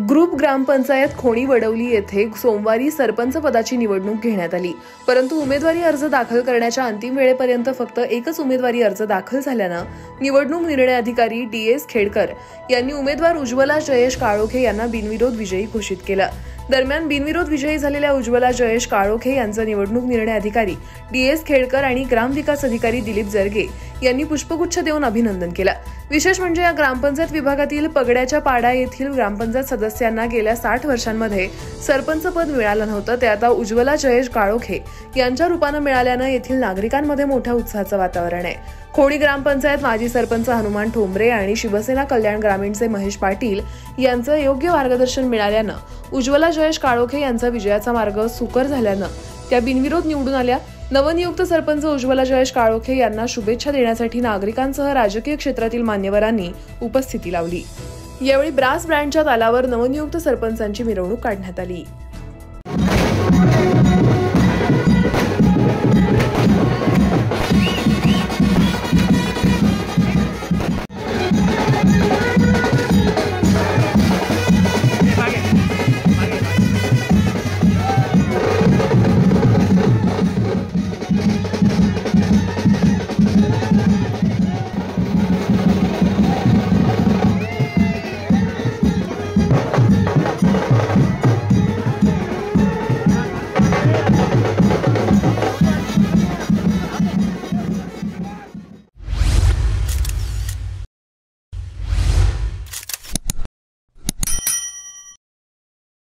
Group ग्रामपंचायत खोणी वडवली येथे सोमवारी सरपंच पदाची निवडणूक घेण्यात आली। परंतु उमेदवारी अर्ज दाखल करण्याच्या अंतिम वेळेपर्यंत फक्त एकच उमेदवारी अर्ज दाखल झाल्यानं निवडणूक निर्णय अधिकारी DS खेडकर यांनी उमेदवार उज्ज्वला जयेश काळोखे यांना बिनविरोध विजयी घोषित केलं। दरम्यान बिनविरोध विजयी झालेल्या उज्ज्वला जयेश काळोखे यांचं निवडणूक निर्णय अधिकारी DS खेडकर आणि ग्रामविकास अधिकारी दिलीप जरगे यांनी पुष्पगुच्छ देऊन अभिनंदन केलं। विशेष म्हणजे या ग्रामपंचायत विभागातील पगड्याच्या पाडा येथील ग्रामपंचायत सदस्यांना गेल्या 60 वर्षांमध्ये सरपंच पद मिळालं नव्हतं, ते आता उज्ज्वला जयेश काळोखे यांच्या रूपानं मिळाल्यानं येथील नागरिकांमध्ये मोठ्या उत्साहाचं वातावरण आहे। खोणी ग्रामपंचायत माजी सरपंच हनुमान ठोंबरे आणि शिवसेना कल्याण ग्रामीणचे महेश पाटील यांचं योग्य मार्गदर्शन मिळाल्यानं उज्ज्वला जयेश काळोखे यांचा विजयाचा मार्ग सुकर झाल्यानं त्या बिनविरोध निवडून आल्या। नवनियुक्त सरपंच उज्ज्वला जयेश काळोखे यांना शुभेच्छा देण्यासाठी नागरिकांसह राजकीय क्षेत्रातील मान्यवरांनी उपस्थिती लावली। यावेळी ब्रास बँडच्या तालावर नवनियुक्त सरपंचांची मिरवणूक काढण्यात आली।